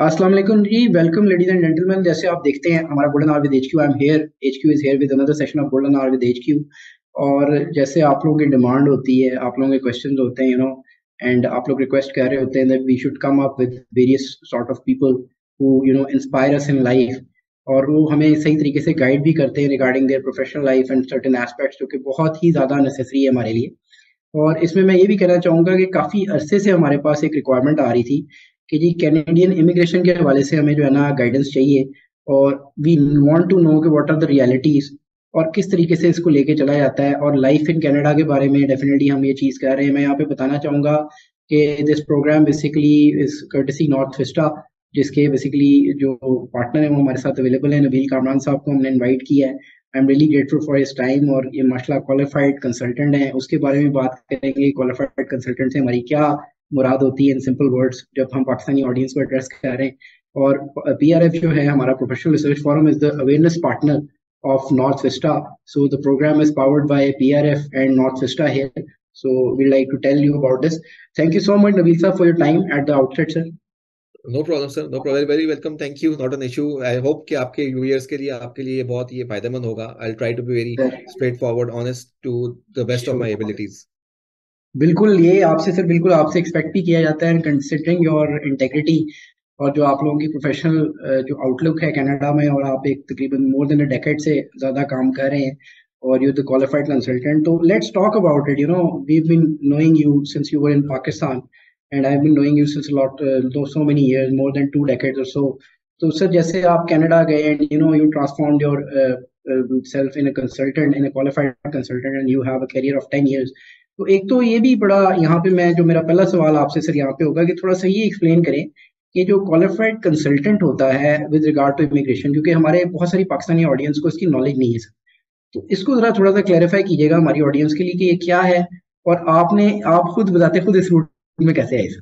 अस्सलाम वालेकुम जी, welcome ladies and gentleman. जैसे आप देखते हैं हमारा golden hour with HQ, I am here, HQ is here with another session of golden hour with HQ. और जैसे आप लोगों की डिमांड होती है, आप लोगों के क्वेश्चंस होते हैं, एंड आप लोग रिक्वेस्ट कर रहे होते हैं that we should come up with various sort of people who inspire us in life. और वो हमें सही तरीके से गाइड भी करते हैं regarding their professional life and certain aspects, जो कि बहुत ही ज़्यादा नेसेसरी है हमारे लिए। और इसमें मैं ये भी कहना चाहूँगा कि काफ़ी अरसे से हमारे पास एक रिक्वायरमेंट आ रही थी कि जी कैनेडियन इमिग्रेशन के हवाले से हमें जो है ना गाइडेंस चाहिए। और वी वांट टू नो कि व्हाट आर द रियलिटीज़ और किस तरीके से इसको लेके चला जाता है। और लाइफ इन कनाडा के बारे में डेफिनेटली हम ये चीज़ कह रहे हैं। मैं यहाँ पे बताना चाहूँगा कि this program basically is courtesy north vista, जिसके बेसिकली जो पार्टनर है वो हमारे साथ अवेलेबल है, नबील कामरान साहब को हमने इनवाइट किया है। I am really grateful for his time. और ये माशाल्लाह क्वालिफाइड कंसल्टेंट हैं, उसके बारे में बात करेंगे। क्वालिफाइड कंसल्टेंट से हमारी क्या मुराद होती है इन सिंपल वर्ड्स जब हम पाकिस्तानी ऑडियंस को एड्रेस कर रहे हैं। और पीआरएफ जो है हमारा professional research forum is the awareness partner of north vista. So the program is powered by PRF and north vista here. So we'd like to tell you about this. Thank you so much, Nabil sir, for your time at the outset, sir. No problem sir, no problem, very welcome, thank you, not an issue. I hope कि आपके users के लिए, आपके लिए बहुत ये फायदेमंद होगा। I try to be very straightforward, honest to the best of my Sure. Abilities. बिल्कुल, ये आपसे सर बिल्कुल आपसे एक्सपेक्ट भी किया जाता है, कंसिडरिंग योर इंटेग्रिटी और जो आप लोगों की प्रोफेशनल जो आउटलुक है कनाडा में। और आप एक तकरीबन मोर देन अ डेकेड से ज़्यादा काम कर रहे हैं और यू द क्वालिफाइड कंसल्टेंट। तो let's talk about it. We been knowing you since you were in Pakistan and I have been knowing you since lot so many years, more than 2 decades और सो। तो सर जैसे आप Canada गए and you transformed your self in a consultant, in a qualified consultant, and you have a career of 10 years। तो एक तो ये भी बड़ा यहाँ पे मैं जो मेरा पहला सवाल आपसे सर यहाँ पे होगा कि थोड़ा सा ये एक्सप्लेन करें कि जो क्वालिफाइड कंसल्टेंट होता है विद रिगार्ड टू इमिग्रेशन, क्योंकि हमारे बहुत सारी पाकिस्तानी ऑडियंस को इसकी नॉलेज नहीं है सर। तो इसको जरा थोड़ा सा क्लैरिफाई कीजिएगा हमारी ऑडियंस के लिए कि ये क्या है और आप खुद बताते खुद इस रूट में कैसे आए sir.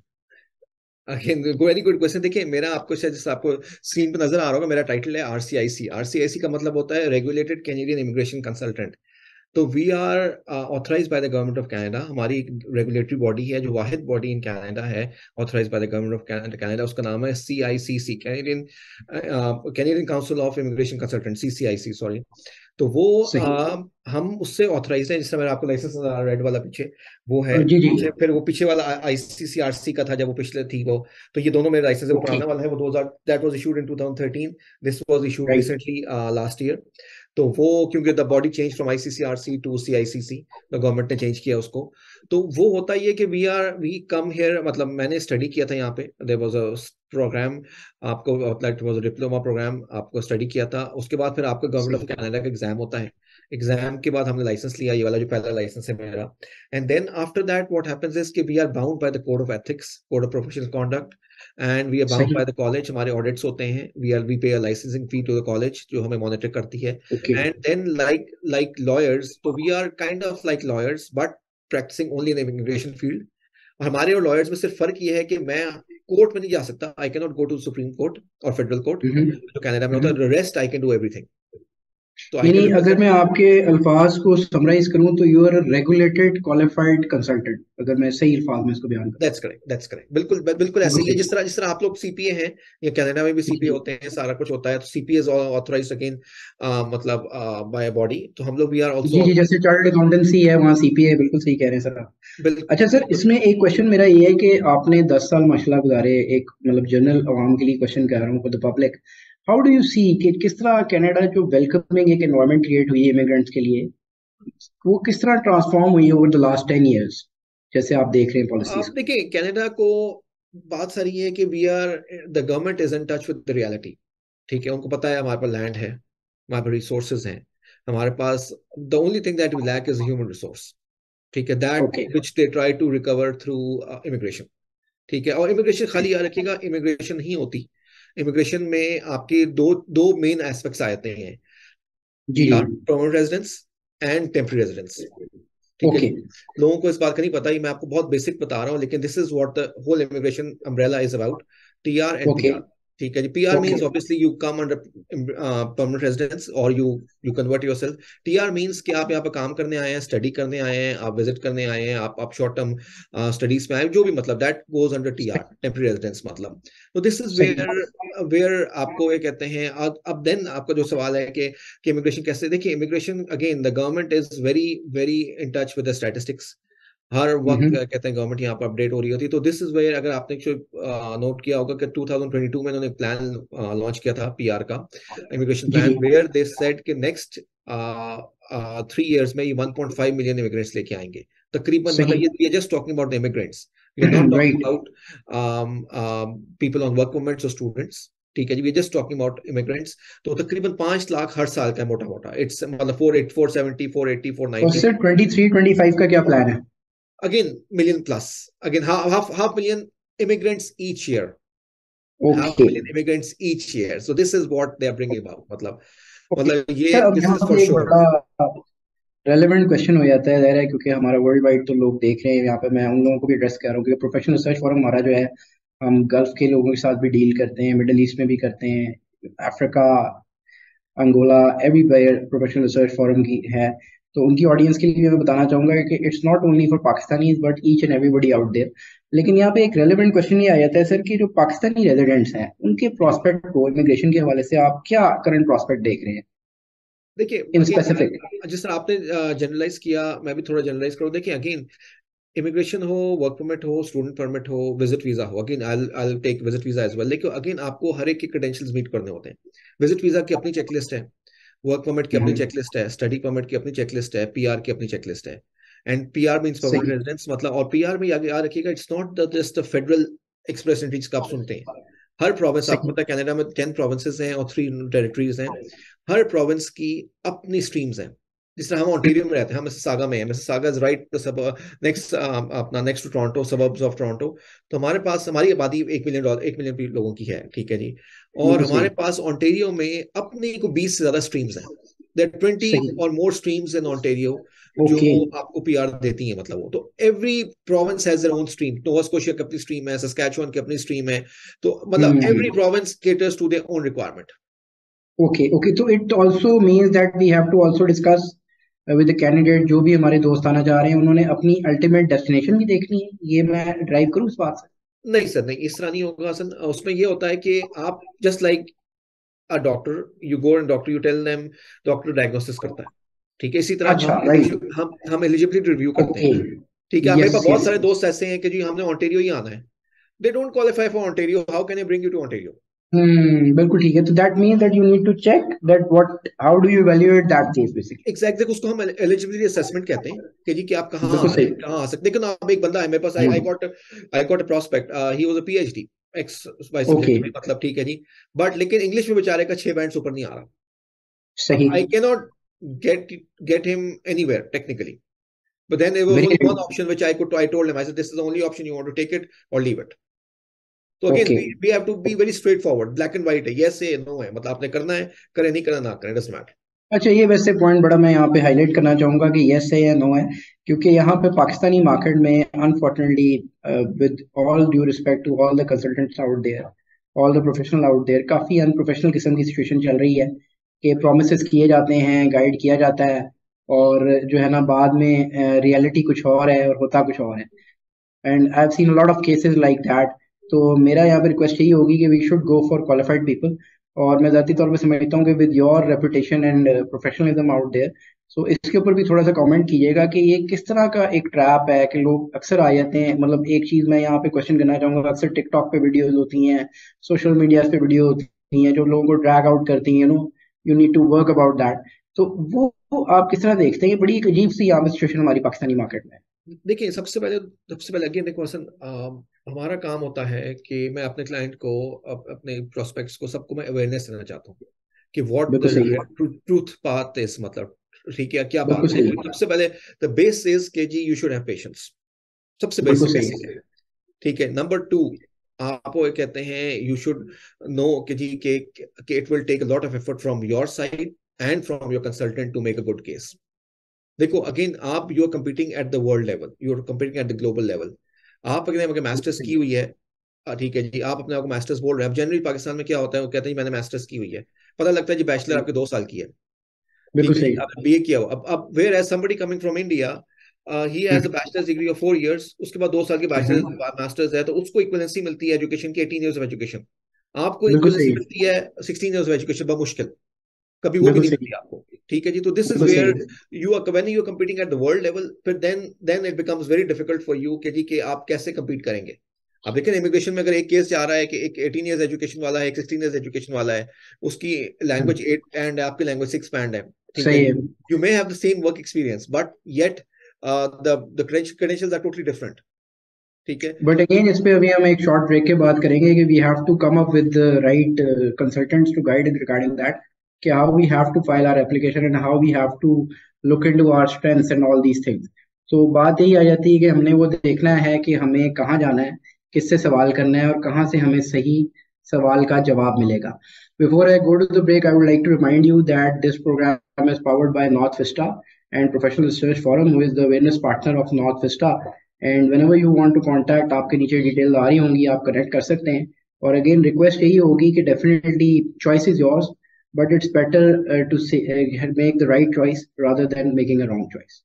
Again very good question. देखिए, मेरा आपको शायद जैसे आपको स्क्रीन पे नजर आ रहा होगा, मेरा टाइटल है आरसीआईसी। आरसीआईसी का मतलब होता है रेगुलेटेड कैनेडियन इमिग्रेशन कंसल्टेंट। तो we are authorise by the government of Canada. हमारी रेगुलेटरी बॉडी है, जो वाहिद बॉडी इन कनाडा है authorise by the government of Canada. उसका नाम है CICC, Canadian Canadian council of immigration consultant, CCIC, sorry. तो वो सही। हम उससे ऑथराइज है। जिससे मेरा आपको लाइसेंस रेड वाला पीछे वो है, जी जी। पीछे फिर वो पीछे वाला आईसीसीआरसी का था जब वो पिछले थी वो। तो ये दोनों मेरे लाइसेंस है। वो ओके। पुराना वाला है, वो 2000, that was issued in 2013। This was issued right. Recently last year. तो वो क्योंकि the body change from ICCRC to CICC, तो गवर्नमेंट ने चेंज किया उसको। तो वो होता ही है कि वी कम हियर, मतलब मैंने स्टडी किया था यहाँ पे। देयर वाज अ प्रोग्राम, आपको like was a diploma program, आपको स्टडी किया था। उसके बाद फिर आपका गवर्नमेंट ऑफ सही। कनाडा का एग्जाम होता है। एग्जाम के बाद हमने लाइसेंस लिया, ये वाला जो पहला लाइसेंस है मेरा। And then after that what happens is कि we are bound by the code of ethics, code of professional conduct, and we are bound सही। By the college. हमारे ऑडिट्स होते हैं, we pay a licensing fee to the college जो हमें monitor करती है। Okay. And then like lawyers, तो we are kind of like lawyers but practising only in immigration field. हमारे और लॉयर्स में सिर्फ फर्क ये है कि मैं कोर्ट में नहीं जा सकता, I can not go to supreme court और फेडरल कोर्ट जो कनाडा में होता है। Rest I can do everything. तो आई कैन यानी अगर रिप्रेजेंट। मैं आपके अल्फाज को समराइज करूं तो you are regulated qualified consultant, अगर मैं सही अल्फाज में इसको बयान करूं। दैट्स करेक्ट, दैट्स करेक्ट, बिल्कुल बिल्कुल ऐसे बिल्कुल ही है। सही। जिस तरह आप लोग सीपीए हैं, या कनाडा में भी जी सीपीए जी। होते हैं, सारा कुछ होता है। तो सीपीए इज ऑथराइज्ड अगेन, मतलब बाय बॉडी। तो हम लोग वी आर जी आल्सो। जी, जैसे चार्टर्ड अकाउंटेंसी है वहाँ सीपीए है, बिल्कुल सही कह रहे हैं सर आप। बिल्कुल अच्छा सर, इसमें एक क्वेश्चन मेरा ये है कि आपने 10 साल माशाल्लाह गुजारे, एक मतलब जनरल आवाम के लिए क्वेश्चन कर रहा हूँ for the public. How do you see कि किस तरह कनाडा जो वेलकमिंग एक एनवायरनमेंट क्रिएट हुई है इमिग्रेंट्स के लिए, वो किस तरह ट्रांसफॉर्म हुई है ओवर द लास्ट 10 years, जैसे आप देख रहे हैं पॉलिसीज आप देखिए कनाडा को, बात सारी है कि we are, the government is in touch with the reality. ठीक है, उनको पता है हमारे पास लैंड है, हमारे पास रिसोर्सेज हैं, हमारे पास the only thing that we lack is human resource. ठीक है, को। That okay. Which they try to recover through immigration. ठीक है, और इमिग्रेशन खाली याद रखिएगा, इमिग्रेशन नहीं होती। इमिग्रेशन में आपके दो दो मेन एस्पेक्ट्स आते हैं, जी जी। PR, permanent residence, and temporary residence. ठीक है, ओके। लोगों को इस बात का नहीं पता ही। मैं आपको बहुत बेसिक बता रहा हूँ, लेकिन this is what the whole immigration umbrella is about, TR and okay. PR. ठीक है जी। PR okay. Means obviously you come under permanent residence और you convert yourself. TR means कि आप यहाँ पे काम करने आए हैं, स्टडी करने आए हैं, आप विजिट करने आए हैं, आप शॉर्ट टर्म स्टडीज में आए, जो भी मतलब that goes under TR, temporary residence मतलब। तो दिस इज सही। वेयर वेयर आपको ये कहते हैं। अब देन आपका जो सवाल है कि इमिग्रेशन कैसे, देखिए immigration again the government is very very in touch with the statistics. हर वक्त हम्म। कहते हैं गवर्नमेंट यहाँ पर अपडेट हो रही होती है। तो दिस इज वेयर, अगर आपने नोट किया होगा कि 2022 में इन्होंने प्लान लॉन्च किया था पीआर का, इमिग्रेशन जी जी। प्लान, वेयर दे सेड कि नेक्स्ट 3 इयर्स में ये 1.5 मिलियन इमिग्रेंट्स लेके आएंगे तकरीबन। सही। मतलब ये just talking about the immigrants, we are not talking right. About people on work permits और स्टूडेंट्स। ठीक है जी, we just talking about immigrants. तो तकरीबन 5 लाख हर साल का है मोटा मोटा। इट्स मतलब 480 470 480 और 490, सर 23-25 का क्या प्लान है? again million plus, again half million immigrants each year, half okay. million immigrants each year. So this is what they are bringing about, okay मतलब ये सर, अब this यहाँ is for पे एक sure. बड़ा रेलेवेंट क्वेश्चन हो जाता है, ज़ाहिर है, क्योंकि हमारा वर्ल्ड वाइड तो लोग देख रहे हैं। यहाँ पे मैं उन लोगों को भी एड्रेस कर रहा हूँ क्योंकि प्रोफेशनल रिसर्च फोरम हमारा जो है, हम गल्फ के लोगों के साथ भी डील करते हैं, मिडल ईस्ट में भी करते हैं, Africa, Angola, everywhere professional research forum की है। तो उनकी ऑडियंस के लिए मैं बताना चाहूंगा कि it's not only for Pakistanis but each and everybody out there. लेकिन यहाँ पे एक रेलेवेंट क्वेश्चन ये आ जाता है सर कि जो पाकिस्तानी रेजिडेंट्स हैं उनके प्रोस्पेक्ट को इमिग्रेशन के हवाले से आप क्या करंट प्रोस्पेक्ट देख रहे हैं देखिए इन अगेन, स्पेसिफिक? जिस तरह आपने जनरलाइज किया, मैं भी थोड़ा जनरलाइज करूँ। देखिए अगेन, इमिग्रेशन हो, वर्क परमिट हो, स्टूडेंट परमिट हो, विजिट वीजा हो, again I take visit visa as well. लेकिन अगेन आपको हर एक के क्रेडेंशियल्स मीट करने होते हैं। विजिट वीजा की अपनी चेकलिस्ट है, वर्क परमिट की अपनी चेकलिस्ट है, स्टडी परमिट की अपनी चेकलिस्ट है, पीआर की अपनी चेकलिस्ट है। एंड पीआर मींस परमानेंट सही। रेजिडेंस मतलब। और पीआर में आगे याद रखिएगा, it's not just federal express entries का आप सुनते हैं। हर प्रोविंस, आपको सही। पता है कनाडा में 10 प्रोविंसेस हैं और 3 टेरिटरीज हैं। हर प्रोविंस की अपनी स्ट्रीम्स हैं। जिस तरह हम ऑन्टेरियो में रहते हैं, हम मिसिसागा में है, मिसिसागा इज राइट सब नेक्स्ट, अपना next to Toronto, suburbs of Toronto. तो हमारे पास, हमारी आबादी 1 मिलियन लोगों की है, ठीक है जी। और बिल्कुल हमारे सही। पास ऑन्टेरियो में अपनी को 20 से ज्यादा स्ट्रीम्स हैं। देयर 20 सही। और मोर स्ट्रीम्स इन ऑन्टेरियो जो ओके। आपको पीआर देती है। मतलब वो तो every province has their own stream. Nova Scotia की अपनी स्ट्रीम है, सस्कैचुअन की अपनी स्ट्रीम है। तो मतलब every hmm. Province caters to their own requirement. Okay okay, तो it also means that we have to also discuss with the candidate, जो भी हमारे दोस्त आना चाह रहे हैं उन्होंने अपनी अल्टीमेट डेस्टिनेशन भी देखनी है। ये मैं ड्राइव करूँ इस बात से? नहीं सर, नहीं, इस तरह नहीं होगा सर। उसमें ये होता है कि आप just like a doctor, you go and doctor, you tell them, doctor diagnosis करता है, ठीक है। इसी तरह अच्छा, राइट। हम एलिजिबिलिटी रिव्यू करते ओके। हैं। ठीक है, मेरे यस पास बहुत यस। सारे दोस्त ऐसे हैं कि जी हमने ऑन्टेरियो ही आना है। They don't qualify for Ontario, how can I bring you to Ontario? बिल्कुल ठीक है। तो that means that you need to check that what, how do you evaluate that case basically? Exact, देखो उसको हम एलिजिबिलिटी असेसमेंट कहते हैं कि जी कि आप कहाँ बिल्कुल आ रहे सही। हैं, कहाँ आ सकते। लेकिन अब एक बंदा है मेरे पास, I got a prospect, he was a PhD X Y okay. Subject में, मतलब ठीक है जी। बट लेकिन इंग्लिश में बेचारे का 6 बैंड ऊपर नहीं आ रहा। अब सही। I cannot get get him anywhere technically. But then there was very only good. one option which I told him. I said, this is the only option. You want to take it or leave it. So again, okay. we have to be very straightforward, black and white है, yes है, no है, मतलब आपने करना है, करे, नहीं करना ना करें, doesn't matter. अच्छा, ये वैसे पॉइंट बड़ा मैं यहाँ पे हाईलाइट करना चाहूंगा कि यस है या नो है, क्योंकि यहाँ पे पाकिस्तानी मार्केट में unfortunately, with all due respect to all the consultants out there, all the professional out there, काफ़ी अनप्रोफेशनल किस्म की सिचुएशन चल रही है कि प्रोमिस किए जाते हैं, गाइड किया जाता है, और जो है ना बाद में रियलिटी कुछ और है और होता कुछ और है। And I have seen lot of cases like that. तो मेरा यहाँ पे रिक्वेस्ट यही होगी कि we should go for qualified people. और मैं ज़ाती तौर पे समझता हूँ कि with your reputation and professionalism out there, so इसके ऊपर भी थोड़ा सा कमेंट कीजिएगा कि ये किस तरह का एक ट्रैप है कि लोग अक्सर आ जाते हैं। मतलब एक चीज़ मैं यहाँ पे क्वेश्चन करना चाहूँगा, अक्सर टिकटॉक पे वीडियोज होती हैं, सोशल मीडिया पे वीडियो होती हैं जो लोगों को ड्रैग आउट करती हैं, you need to work about that. तो वो आप किस तरह देखते हैं? ये बड़ी एक अजीब सी यहाँ पे सिचुएशन हमारी पाकिस्तानी मार्केट में देखिए सबसे पहले अगेन देखो हसन, हमारा काम होता है कि मैं अपने क्लाइंट को, अपने प्रोस्पेक्ट्स को, सबको मैं अवेयरनेस देना चाहता हूँ कि है। व्हाट बिल्कुल सही है। द ट्रूथ पाथ इज, मतलब ठीक है क्या बिल्कुल बात है। सही देखिए है। सबसे पहले द बेस इज के जी यू शुड हैव पेशेंस, सबसे बिल्कुल सही बेसिक है। है। ठीक है, नंबर 2, आपको ये कहते हैं यू शुड नो कि जी के it will take a lot of effort from your side and from your consultant to make a good case. देखो अगेन, आप you are competing at the world level, you are competing at the global level. आप अगर masters की हुई है, ठीक है जी, आप अपने आप को मास्टर्स बोल रहे हैं। अब जनरली पाकिस्तान में क्या होता है, वो कहते हैं जी मैंने मास्टर्स की हुई है, पता लगता है जी बैचलर आपके 2 साल की है। बिल्कुल ठीक है जी, सही। आपने बीए किया हो। अब whereas somebody coming from India, he has a hmm, bachelors degree of 4 years, उसके बाद 2 साल की बैचलर्स हम्म, मास्टर्स है, तो उसको इक्विवेलेंसी मिलती है एजुकेशन की 18 ईयर्स ऑफ एजुकेशन। आपको बिल्कुल इक्विवेलेंसी सही। मिलती है 16 ईयर्स ऑफ एजुकेशन बमुश्किल, कभी वो भी बिल्कुल नहीं सही। मिलती आपको। ठीक है जी, तो दिस इज बिल्कुल वेयर सही। You are when you are competing at the world level, फिर then it becomes very difficult for you कि जी कि आप कैसे कम्पीट करेंगे। आप देखें इमिग्रेशन में अगर एक केस जा रहा है कि एक 18 इयर्स एजुकेशन वाला है, एक 16 इयर्स एजुकेशन वाला है, उसकी लैंग्वेज हम्म, 8 एंड आपकी लैंग्वेज 6 बैंड है। ठीक है सही जी, है। You may have the same work experience but yet the credentials are totally different. ठीक है। बट अगेन इस पे अभी हम एक शॉर्ट ब्रेक के बाद करेंगे कि we have to come up with the right consultants to guide regarding that, कि how we have to file our application and how we have to look into our strengths and all these things. तो बात यही आ जाती है कि हमने वो देखना है कि हमें कहाँ जाना है, किससे सवाल करना है और कहाँ से हमें सही सवाल का जवाब मिलेगा। Before I go to the break, I would like to remind you that this program is powered by north vista and professional research forum, who is the awareness partner of north vista. And whenever you want to contact, आपके नीचे detail आ रही होंगी, आप connect कर सकते हैं। और again request यही होगी कि definitely choice is yours, but it's better to make the right choice rather than making a wrong choice.